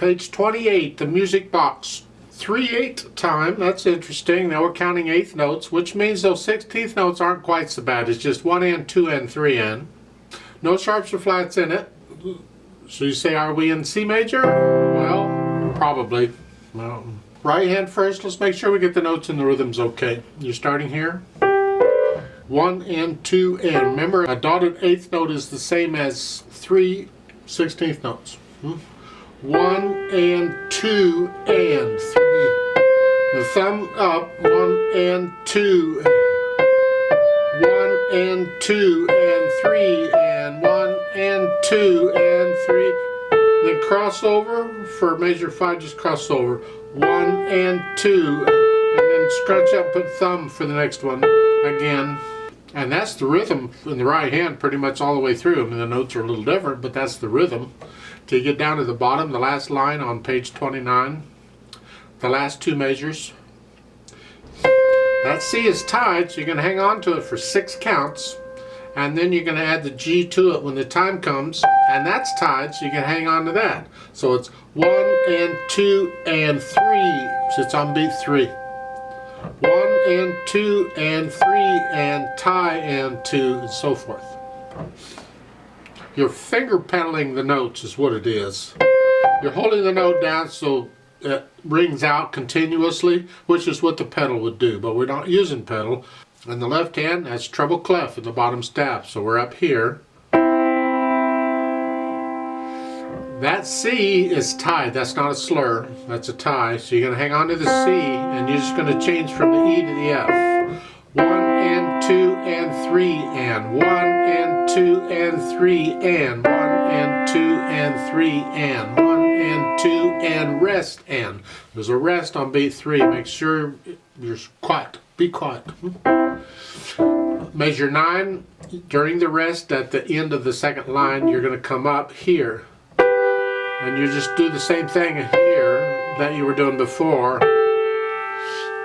Page 28, the music box. 3/8 time, that's interesting. Now we're counting eighth notes, which means those 16th notes aren't quite so bad. It's just 1N, 2N, 3N. No sharps or flats in it. So you say, are we in C major? Well, probably. Well, right hand first, let's make sure we get the notes and the rhythms okay. You're starting here. 1N, 2N. Remember, a dotted eighth note is the same as 3 16th notes. 1 and 2 and 3. The thumb up, 1 and 2. 1 and 2 and 3 and 1 and 2 and 3. Then cross over for measure 5, just cross over. 1 and 2. And then scrunch up, put thumb for the next one again. And that's the rhythm in the right hand pretty much all the way through. I mean, the notes are a little different, but that's the rhythm. Till you get down to the bottom, the last line on page 29, the last two measures. That C is tied, so you're going to hang on to it for 6 counts, and then you're going to add the G to it when the time comes, and that's tied, so you can hang on to that. So it's 1 and 2 and 3, so it's on beat 3. 1 and 2 and 3 and tie and 2 and so forth. You're finger pedaling the notes is what it is. You're holding the note down so it rings out continuously, which is what the pedal would do, but we're not using pedal. In the left hand, that's treble clef in the bottom staff, so we're up here. That C is tied, that's not a slur, that's a tie, so you're going to hang on to the C and you're just going to change from the E to the F. 1 and 2 and 3 and 1 and 2 and 3 and 1 and 2 and 3 and 1 and 2 and rest and. There's a rest on beat 3. Make sure you're quiet. Be quiet. Measure 9. During the rest at the end of the second line, you're going to come up here. And you just do the same thing here that you were doing before,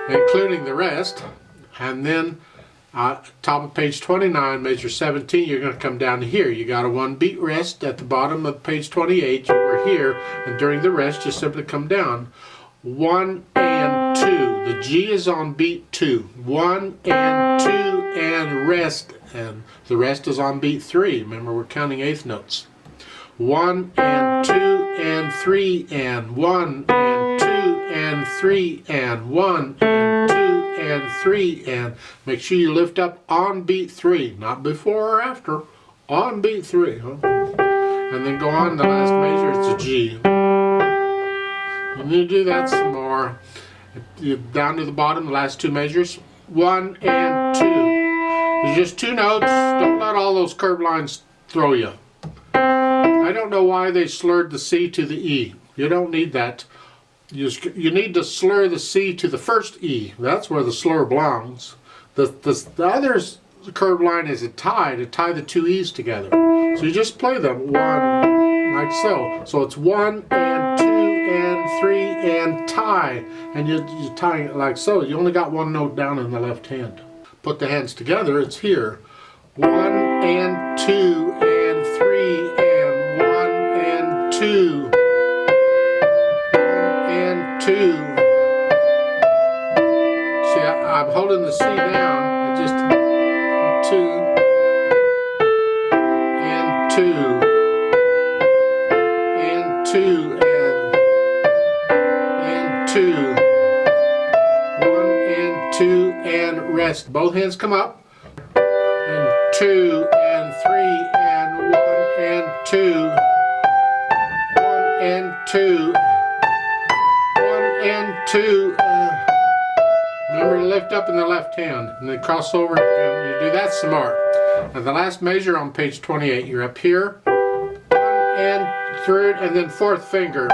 including the rest. And then top of page 29, measure 17, you're going to come down here. You got a 1 beat rest at the bottom of page 28. You were here, and during the rest, you simply come down. 1 and 2. The G is on beat 2. 1 and 2 and rest, and the rest is on beat 3. Remember, we're counting eighth notes. 1 and 2 and 3 and 1 and 2 and 3 and 1 and 2 and 3 and make sure you lift up on beat 3, not before or after, on beat 3. And then go on the last measure, it's a G. And you do that some more. You're down to the bottom, the last two measures. 1 and 2. There's just 2 notes. Don't let all those curved lines throw you. I don't know why they slurred the C to the E. You don't need that. You need to slur the C to the first E. That's where the slur belongs. The other curved line is a tie, to tie the 2 E's together. So you just play them 1 like so. So it's 1 and 2 and 3 and tie. And you're tying it like so. You only got 1 note down in the left hand. Put the hands together, it's here. 1 and 2 and 3 and 1 and 2. 1 and 2. See, I'm holding the C down. Just 2 and 2 and 2 and 2. 1 and 2 and rest. Both hands come up. And 2 and 3 and 1 and 2. 1 and 2. 1 and 2. Remember to lift up in the left hand and then cross over and you do that some more. Now the last measure on page 28, you're up here. 1 and 3rd and then 4th finger.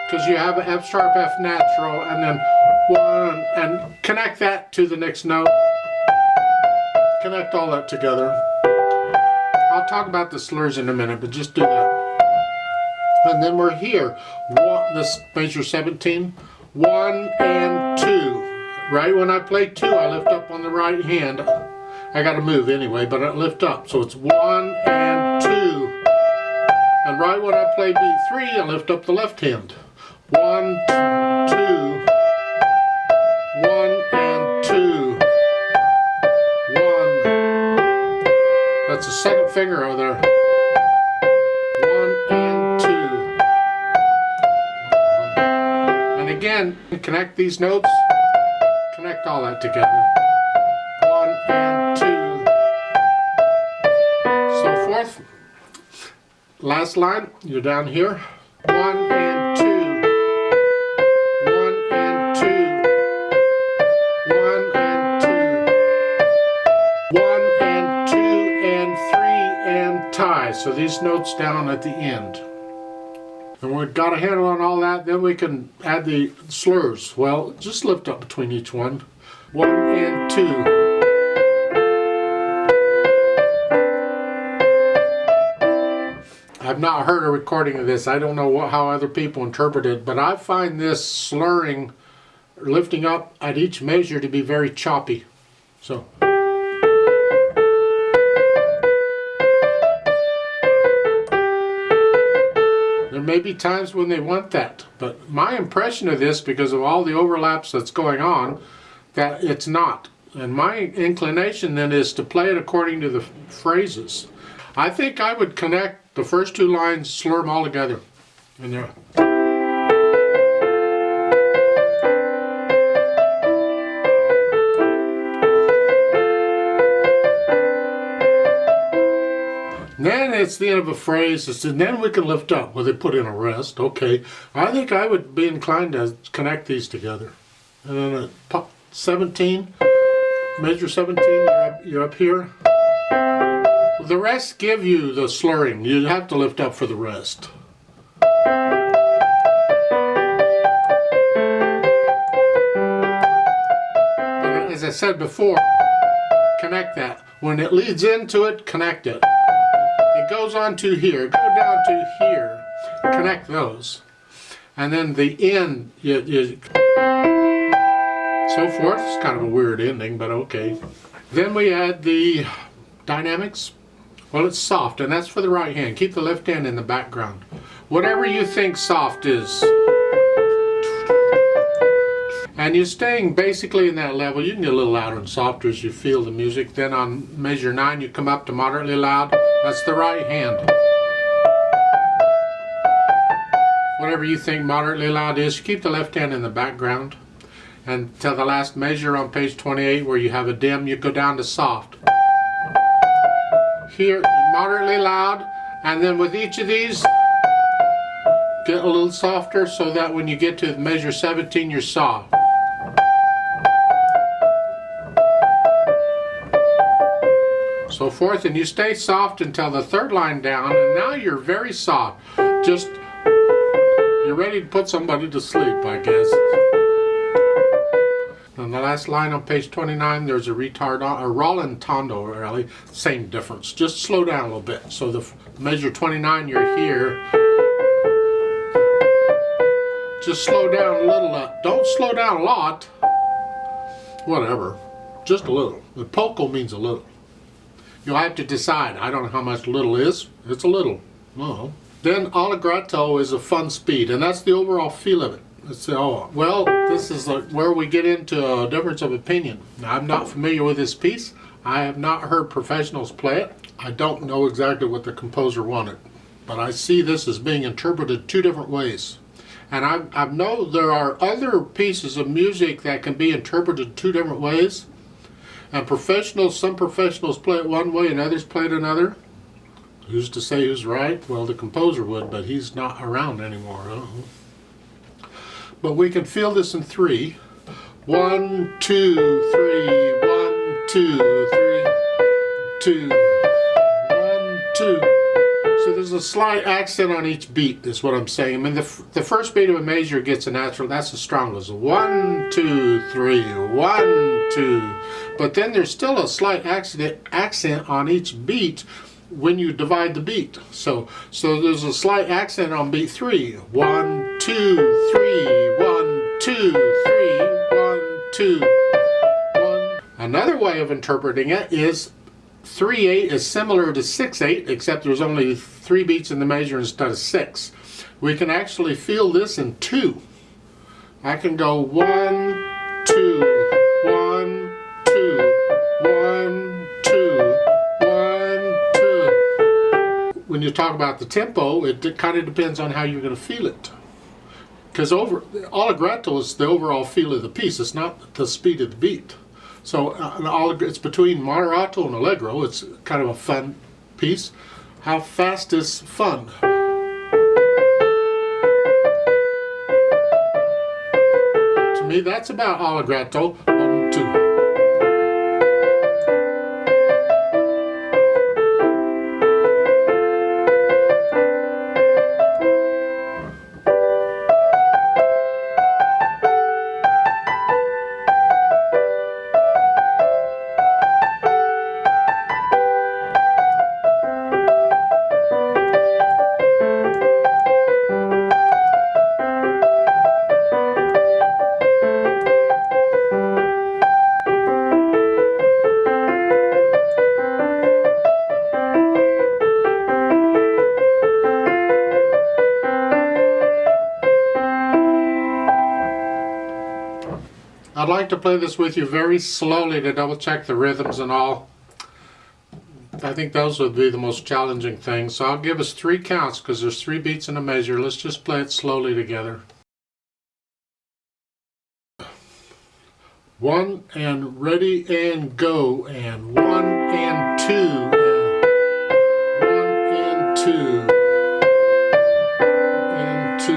Because you have an F sharp, F natural, and then 1 and connect that to the next note. Connect all that together. I'll talk about the slurs in a minute, but just do that. And then we're here. This measure 17. 1 and 2. Right when I play 2, I lift up on the right hand. I got to move anyway, but I lift up. So it's 1 and 2. And right when I play beat 3, I lift up the left hand. 1, 2, 1 and 2, 1. That's the second finger over there. 1 and 2. And again, connect these notes, connect all that together. 1 and 2. So forth. Last line, you're down here. 1 and 2. 1 and 2. 1 and 2. 1 and 2 and 3 and tie. So these notes down at the end. And we've got a handle on all that, then we can add the slurs. Well, just lift up between each one. 1 and 2. I've not heard a recording of this. I don't know how other people interpret it, but I find this slurring, lifting up at each measure to be very choppy. So. There may be times when they want that, but my impression of this, because of all the overlaps that's going on, that it's not. And my inclination then is to play it according to the phrases. I think I would connect the first 2 lines, slur them all together. And there. Then it's the end of a phrase, and then we can lift up. Well, they put in a rest. Okay. I think I would be inclined to connect these together. And then 17, measure 17, you're up here. The rest give you the slurring. You have to lift up for the rest. But as I said before, connect that. When it leads into it, connect it. It goes on to here, go down to here, connect those. And then the end, so forth. It's kind of a weird ending, but okay. Then we add the dynamics. Well, it's soft, and that's for the right hand. Keep the left hand in the background. Whatever you think soft is. And you're staying basically in that level. You can get a little louder and softer as you feel the music. Then on measure 9, you come up to moderately loud. That's the right hand. Whatever you think moderately loud is, keep the left hand in the background. And till the last measure on page 28 where you have a dim, you go down to soft. Here, moderately loud, and then with each of these, get a little softer so that when you get to measure 17, you're soft. So forth, and you stay soft until the 3rd line down, and now you're very soft. Just, you're ready to put somebody to sleep, I guess. And the last line on page 29, there's a rallentando, really, same difference. Just slow down a little bit. So the measure 29, you're here. Just slow down a little. Don't slow down a lot. Whatever. Just a little. The poco means a little. You'll have to decide. I don't know how much little is. It's a little. No. Then allegretto is a fun speed, and that's the overall feel of it. Well, this is where we get into a difference of opinion. Now, I'm not familiar with this piece. I have not heard professionals play it. I don't know exactly what the composer wanted, but I see this as being interpreted 2 different ways. And I know there are other pieces of music that can be interpreted 2 different ways. And some professionals play it one way and others play it another. Who's to say who's right? Well, the composer would, but he's not around anymore. But we can feel this in 3. 1, 2, 3, 1, 2, 3, 2, 1, 2. So there's a slight accent on each beat, is what I'm saying. I mean, the first beat of a measure gets a natural, that's the strongest. 1, 2, 3, 1, 2. But then there's still a slight accent on each beat when you divide the beat. So there's a slight accent on beat 3. 1, 2, 3, 1, 2, 3, 1, 2, 1. Another way of interpreting it is 3/8 is similar to 6/8, except there's only 3 beats in the measure instead of 6. We can actually feel this in 2. I can go 1, 2, 1, 2, 1, 2, 1, 2. When you talk about the tempo, it kind of depends on how you're going to feel it. Because allegretto is the overall feel of the piece. It's not the speed of the beat. So it's between moderato and allegro. It's kind of a fun piece. How fast is fun? To me, that's about allegretto. 1, 2. I'd like to play this with you very slowly to double check the rhythms and all. I think those would be the most challenging things. So I'll give us 3 counts because there's 3 beats in a measure. Let's just play it slowly together. 1 and ready and go, and 1 and 2 and 1 and 2 and 2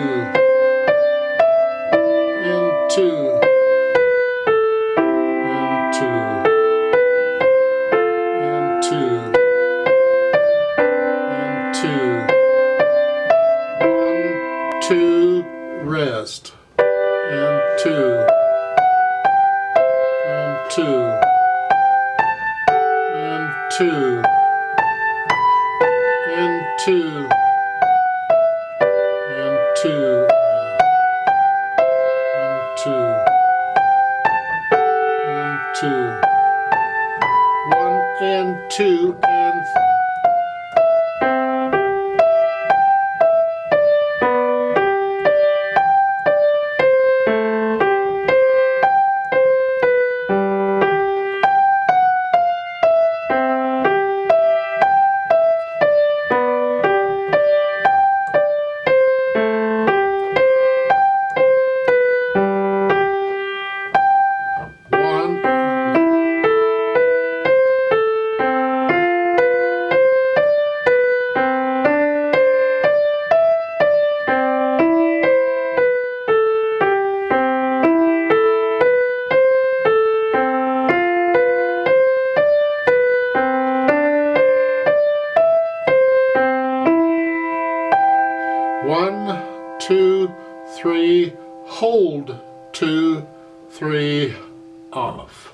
and 2. Rest, and 2, and 2, and 2, and 2, and 2, and 2, and 2, 1 and 2 and 1, 2, 3, hold, 2, 3, off.